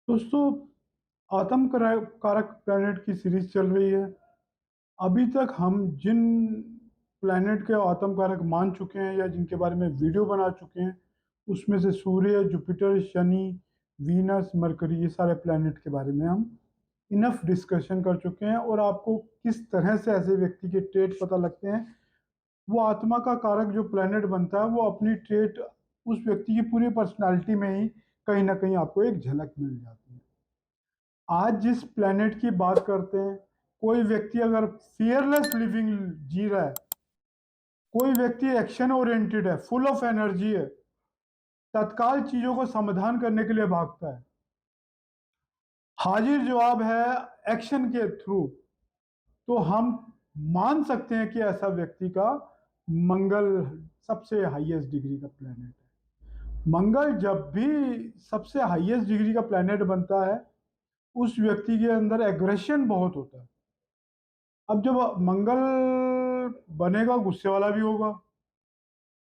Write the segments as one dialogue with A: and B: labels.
A: दोस्तों, आतम कारक प्लैनेट की सीरीज चल रही है। अभी तक हम जिन प्लैनेट के आतम कारक मान चुके हैं या जिनके बारे में वीडियो बना चुके हैं, उसमें से सूर्य, जुपिटर, शनि, वीनस, मरकरी, ये सारे प्लैनेट के बारे में हम इनफ डिस्कशन कर चुके हैं। और आपको किस तरह से ऐसे व्यक्ति के ट्रेट पता लगते हैं, वो आत्मा का कारक जो प्लैनेट बनता है वो अपनी ट्रेट उस व्यक्ति की पूरी पर्सनालिटी में ही कहीं ना कहीं आपको एक झलक मिल जाती है। आज जिस प्लेनेट की बात करते हैं, कोई व्यक्ति अगर फियरलेस लिविंग जी रहा है, कोई व्यक्ति एक्शन ओरिएंटेड है, फुल ऑफ एनर्जी है, तत्काल चीजों को समाधान करने के लिए भागता है, हाजिर जवाब है एक्शन के थ्रू, तो हम मान सकते हैं कि ऐसा व्यक्ति का मंगल सबसे हाईएस्ट डिग्री का प्लेनेट है। मंगल जब भी सबसे हाईएस्ट डिग्री का प्लेनेट बनता है, उस व्यक्ति के अंदर एग्रेशन बहुत होता है। अब जब मंगल बनेगा, गुस्से वाला भी होगा,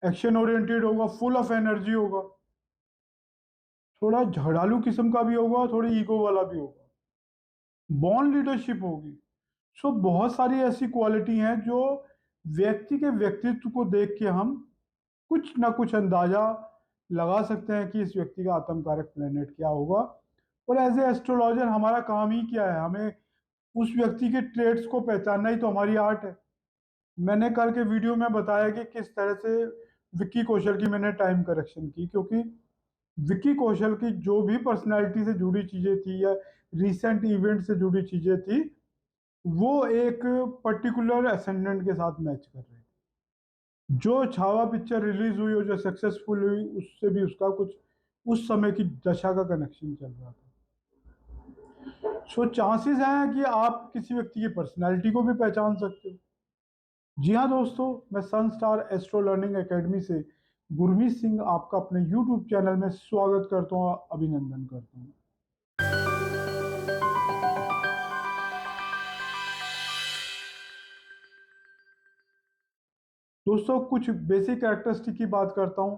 A: एक्शन ओरिएंटेड होगा, फुल ऑफ एनर्जी होगा, थोड़ा झगड़ालू किस्म का भी होगा, थोड़ी ईगो वाला भी होगा, बॉन्ड लीडरशिप होगी। सो बहुत सारी ऐसी क्वालिटी हैं जो व्यक्ति के व्यक्तित्व को देख के हम कुछ ना कुछ अंदाजा लगा सकते हैं कि इस व्यक्ति का आत्मकारक प्लेनेट क्या होगा। और एज ए एस्ट्रोलॉजर हमारा काम ही क्या है, हमें उस व्यक्ति के ट्रेड्स को पहचानना ही तो हमारी आर्ट है। मैंने कल के वीडियो में बताया कि किस तरह से विक्की कौशल की मैंने टाइम करेक्शन की, क्योंकि विक्की कौशल की जो भी पर्सनालिटी से जुड़ी चीजें थी या रिसेंट इवेंट से जुड़ी चीजें थी, वो एक पर्टिकुलर असेंडेंट के साथ मैच कर रही थी। जो छावा पिक्चर रिलीज हुई और जो सक्सेसफुल हुई, उससे भी उसका कुछ उस समय की दशा का कनेक्शन चल रहा था। सो चांसेस हैं कि आप किसी व्यक्ति की पर्सनैलिटी को भी पहचान सकते हो। जी हाँ दोस्तों, मैं सन स्टार एस्ट्रो लर्निंग एकेडमी से गुरमीत सिंह आपका अपने यूट्यूब चैनल में स्वागत करता हूँ, अभिनंदन करता हूँ। दोस्तों, कुछ बेसिक कैरेक्टरिस्टिक की बात करता हूँ।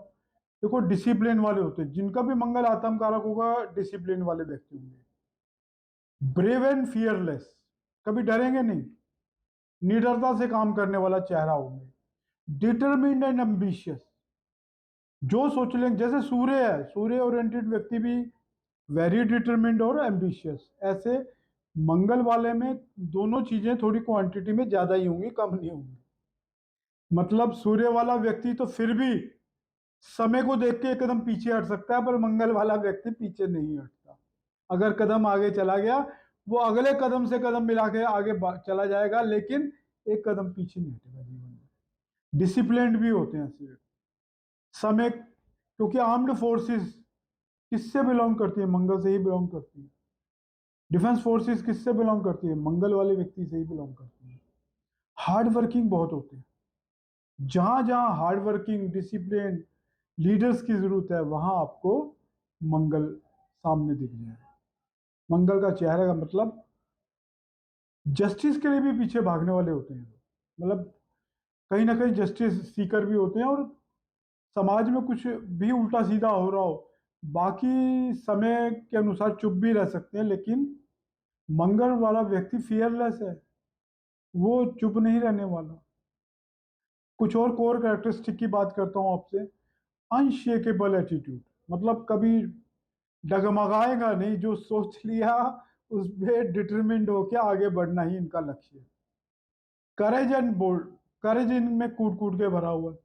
A: देखो, डिसिप्लिन वाले होते हैं, जिनका भी मंगल आत्म कारक होगा, डिसिप्लिन वाले व्यक्ति होंगे। ब्रेव एंड फियरलेस, कभी डरेंगे नहीं, निडरता से काम करने वाला चेहरा होंगे। डिटरमिन्ड एंड एम्बिशियस, जो सोच लें, जैसे सूर्य है, सूर्य ओरिएंटेड व्यक्ति भी वेरी डिटरमिन्ड और एम्बिशियस। ऐसे मंगल वाले में दोनों चीजें थोड़ी क्वांटिटी में ज्यादा ही होंगी, कम नहीं होंगी। मतलब सूर्य वाला व्यक्ति तो फिर भी समय को देख के एक कदम पीछे हट सकता है, पर मंगल वाला व्यक्ति पीछे नहीं हटता। अगर कदम आगे चला गया, वो अगले कदम से कदम मिला के आगे चला जाएगा, लेकिन एक कदम पीछे नहीं हटेगा जीवन में। डिसिप्लिन्ड भी होते हैं ऐसे व्यक्ति। समय, क्योंकि आर्म्ड फोर्सेस किससे बिलोंग करती है? मंगल से ही बिलोंग करती है। डिफेंस फोर्सेस किससे बिलोंग करती है? मंगल वाले व्यक्ति से ही बिलोंग करती है। हार्ड वर्किंग बहुत होते हैं। जहां जहां हार्ड वर्किंग, डिसिप्लिन लीडर्स की जरूरत है, वहां आपको मंगल सामने दिख जाएगा। मंगल का चेहरे का मतलब जस्टिस के लिए भी पीछे भागने वाले होते हैं। मतलब कहीं ना कहीं जस्टिस सीकर भी होते हैं, और समाज में कुछ भी उल्टा सीधा हो रहा हो, बाकी समय के अनुसार चुप भी रह सकते हैं, लेकिन मंगल वाला व्यक्ति फियरलेस है, वो चुप नहीं रहने वाला। कुछ और कोर कैरेक्टरिस्टिक की बात करता हूं आपसे। अनशेकेबल एटीट्यूड, मतलब कभी डगमगाएगा नहीं, जो सोच लिया उस पे डिटरमिन्ड होके आगे बढ़ना ही इनका लक्ष्य है। करेज एंड बोल्ड, करेज इनमें कूट कूट के भरा हुआ है।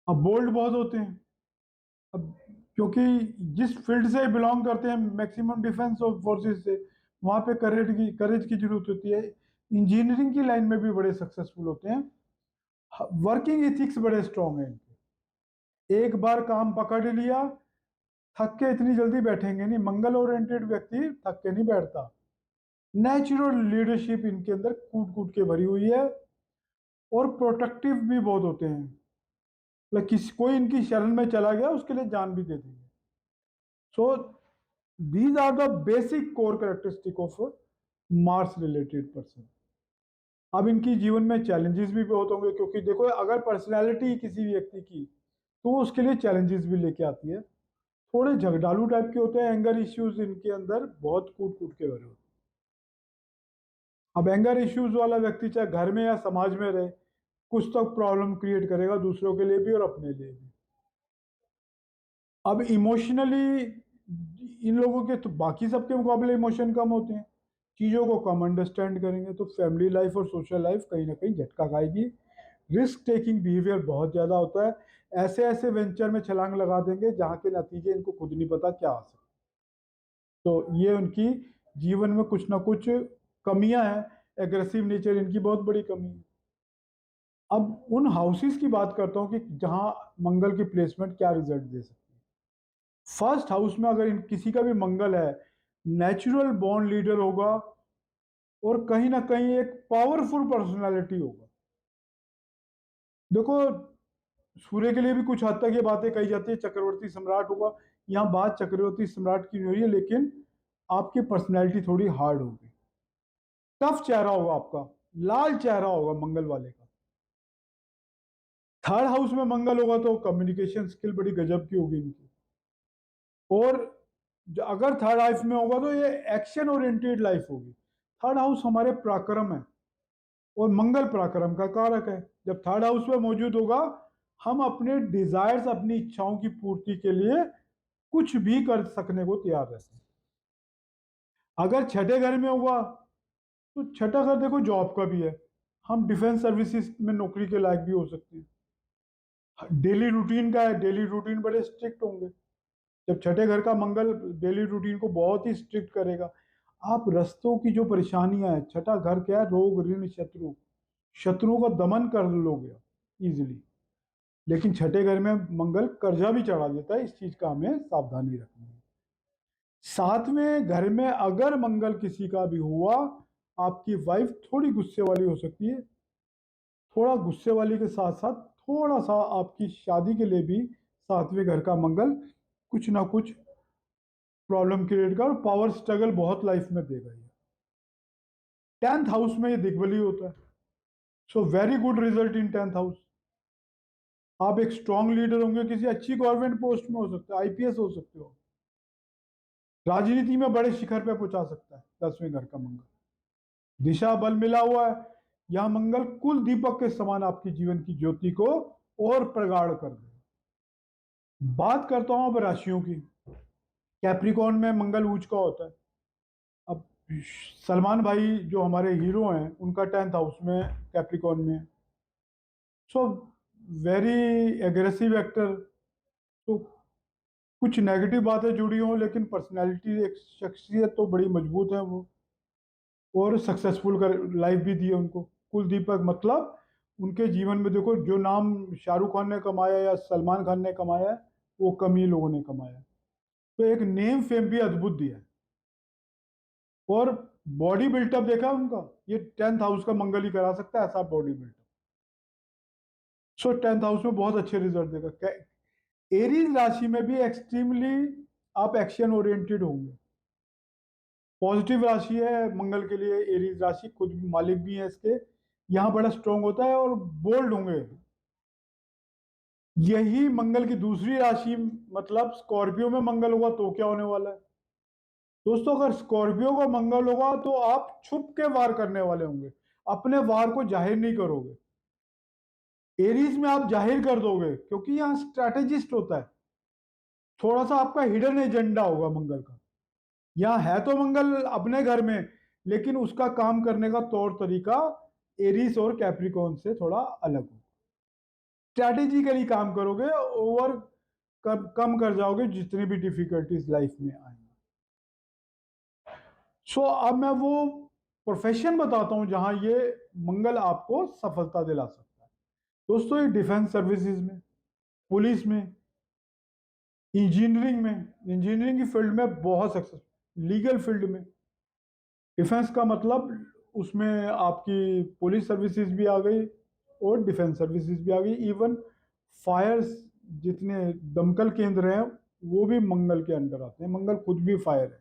A: अब बोल्ड बहुत होते हैं। अब क्योंकि जिस फील्ड से बिलोंग करते हैं, मैक्सिमम डिफेंस ऑफ फोर्सेस से, वहां पे करेज की जरूरत होती है। इंजीनियरिंग की लाइन में भी बड़े सक्सेसफुल होते हैं। वर्किंग एथिक्स बड़े स्ट्रांग हैं इनके। एक बार काम पकड़ लिया, थक के इतनी जल्दी बैठेंगे नहीं। मंगल ओरिएंटेड व्यक्ति थक के नहीं बैठता। नेचुरल लीडरशिप इनके अंदर कूट कूट के भरी हुई है। और प्रोटेक्टिव भी बहुत होते हैं, मतलब किसी कोई इनकी शरण में चला गया, उसके लिए जान भी दे देंगे। So these are the basic core characteristic of Mars related person. अब इनकी जीवन में चैलेंजेस भी बहुत होंगे, क्योंकि देखो, अगर पर्सनैलिटी किसी व्यक्ति की, तो उसके लिए चैलेंजेस भी लेके आती है। थोड़े झगड़ालू टाइप के होते हैं, एंगर इश्यूज इनके अंदर बहुत कूट कूट के भरे होते हैं। अब एंगर इश्यूज वाला व्यक्ति चाहे घर में या समाज में रहे, कुछ तो प्रॉब्लम क्रिएट करेगा दूसरों के लिए भी और अपने लिए भी। अब इमोशनली इन लोगों के तो बाकी सबके मुकाबले इमोशन कम होते हैं, चीज़ों को कम अंडरस्टैंड करेंगे, तो फैमिली लाइफ और सोशल लाइफ कहीं ना कहीं झटका खाएगी। रिस्क टेकिंग बिहेवियर बहुत ज़्यादा होता है, ऐसे ऐसे वेंचर में छलांग लगा देंगे जहाँ के नतीजे इनको खुद नहीं पता क्या आ सकते। तो ये उनकी जीवन में कुछ ना कुछ कमियां हैं, एग्रेसिव नेचर इनकी बहुत बड़ी कमी है। अब उन हाउसेस की बात करता हूँ कि जहाँ मंगल की प्लेसमेंट क्या रिजल्ट दे सकती है। फर्स्ट हाउस में अगर किसी का भी मंगल है, नेचुरल बॉर्न लीडर होगा और कहीं ना कहीं एक पावरफुल पर्सनालिटी होगा। देखो, सूर्य के लिए भी कुछ हद तक ये बातें कही जाती है चक्रवर्ती सम्राट होगा, यहाँ बात चक्रवर्ती सम्राट की नहीं हो रही है, लेकिन आपकी पर्सनैलिटी थोड़ी हार्ड होगी, टफ चेहरा होगा आपका, लाल चेहरा होगा मंगल वाले का। थर्ड हाउस में मंगल होगा तो कम्युनिकेशन स्किल बड़ी गजब की होगी इनकी। और अगर थर्ड हाउस में होगा तो ये एक्शन ओरिएंटेड लाइफ होगी। थर्ड हाउस हमारे पराक्रम है और मंगल पराक्रम का कारक है। जब थर्ड हाउस में मौजूद होगा, हम अपने डिजायर्स, अपनी इच्छाओं की पूर्ति के लिए कुछ भी कर सकने को तैयार रहते हैं। अगर छठे घर में होगा तो छठा घर देखो जॉब का भी है, हम डिफेंस सर्विसेज में नौकरी के लायक भी हो सकते हैं। डेली रूटीन का है, डेली रूटीन बड़े स्ट्रिक्ट होंगे। जब छठे घर का मंगल डेली रूटीन को बहुत ही स्ट्रिक्ट करेगा, आप रस्तों की जो परेशानियां है, छठा घर क्या है, रोग ऋण शत्रु, शत्रुओं का दमन कर लोगे इजिली। लेकिन छठे घर में मंगल कर्जा भी चढ़ा देता है, इस चीज का हमें सावधानी रखनी है। सातवें घर में अगर मंगल किसी का भी हुआ, आपकी वाइफ थोड़ी गुस्से वाली हो सकती है, थोड़ा गुस्से वाली के साथ साथ थोड़ा सा आपकी शादी के लिए भी सातवें घर का मंगल कुछ ना कुछ प्रॉब्लम क्रिएट कर, पावर स्ट्रगल बहुत लाइफ में देगा ये। टेंथ हाउस में ये दिग्बली होता है, so very good result in tenth house. आप एक स्ट्रांग लीडर होंगे, किसी अच्छी गवर्नमेंट पोस्ट में हो सकते हो, आईपीएस हो सकते हो, राजनीति में बड़े शिखर पे पहुंचा सकता है दसवें घर का मंगल। दिशा बल मिला हुआ है, यह मंगल कुल दीपक के समान आपकी जीवन की ज्योति को और प्रगाढ़ कर दे। बात करता हूं अब राशियों की। कैप्रिकॉर्न में मंगल उच्च का होता है। अब सलमान भाई जो हमारे हीरो हैं, उनका टेंथ हाउस में कैप्रिकॉर्न में, सो वेरी एग्रेसिव एक्टर। तो कुछ नेगेटिव बातें जुड़ी हों, लेकिन पर्सनैलिटी, एक शख्सियत तो बड़ी मजबूत है वो, और सक्सेसफुल कर लाइफ भी दी है उनको। कुलदीपक मतलब उनके जीवन में देखो, जो नाम शाहरुख खान ने कमाया या सलमान खान ने कमाया है, वो कम ही लोगों ने कमाया है। तो एक नेम फेम भी अद्भुत दिया है। और बॉडी बिल्टअप देखा उनका, ये टेंथ हाउस का मंगल ही करा सकता है ऐसा body built up. So tenth house में बहुत अच्छे रिजल्ट देगा। एरीज राशि में भी एक्सट्रीमली आप एक्शन ओरिएंटेड होंगे। पॉजिटिव राशि है मंगल के लिए एरीज राशि, खुद भी मालिक भी है इसके, यहाँ बड़ा स्ट्रांग होता है और बोल्ड होंगे। यही मंगल की दूसरी राशि, मतलब स्कॉर्पियो में मंगल होगा तो क्या होने वाला है दोस्तों, अगर स्कॉर्पियो का मंगल होगा तो आप छुप के वार करने वाले होंगे, अपने वार को जाहिर नहीं करोगे। एरीज में आप जाहिर कर दोगे, क्योंकि यहाँ स्ट्रैटेजिस्ट होता है, थोड़ा सा आपका हिडन एजेंडा होगा मंगल का। यहाँ है तो मंगल अपने घर में, लेकिन उसका काम करने का तौर तरीका एरीस और कैप्रिकॉर्न से थोड़ा अलग हो। स्ट्रैटेजिकली काम करोगे, ओवर कम कर जाओगे जितनी भी डिफिकल्टीज लाइफ में आएंगी। सो अब मैं वो प्रोफेशन बताता हूं जहां ये मंगल आपको सफलता दिला सकता है। दोस्तों, ये डिफेंस सर्विसेज में, पुलिस में, इंजीनियरिंग में, इंजीनियरिंग की फील्ड में बहुत सक्सेस, लीगल फील्ड में। डिफेंस का मतलब उसमें आपकी पुलिस सर्विसेज भी आ गई और डिफेंस सर्विसेज भी आ गई। इवन फायर्स, जितने दमकल केंद्र हैं वो भी मंगल के अंडर आते हैं, मंगल खुद भी फायर है।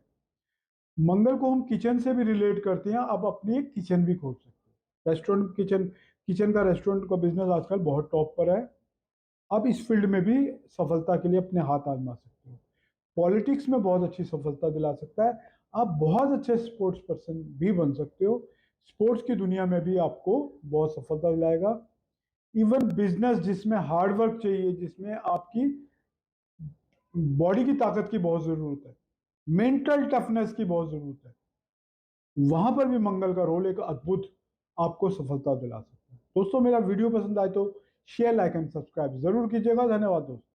A: मंगल को हम किचन से भी रिलेट करते हैं, आप अपनी एक किचन भी खोल सकते हो, रेस्टोरेंट किचन, किचन का रेस्टोरेंट का बिजनेस आजकल बहुत टॉप पर है। आप इस फील्ड में भी सफलता के लिए अपने हाथ आजमा सकते हो। पॉलिटिक्स में बहुत अच्छी सफलता दिला सकता है। आप बहुत अच्छे स्पोर्ट्स पर्सन भी बन सकते हो, स्पोर्ट्स की दुनिया में भी आपको बहुत सफलता दिलाएगा। इवन बिजनेस जिसमें हार्ड वर्क चाहिए, जिसमें आपकी बॉडी की ताकत की बहुत जरूरत है, मेंटल टफनेस की बहुत जरूरत है, वहां पर भी मंगल का रोल एक अद्भुत आपको सफलता दिला सकता है। दोस्तों, मेरा वीडियो पसंद आए तो शेयर, लाइक एंड सब्सक्राइब जरूर कीजिएगा। धन्यवाद दोस्तों।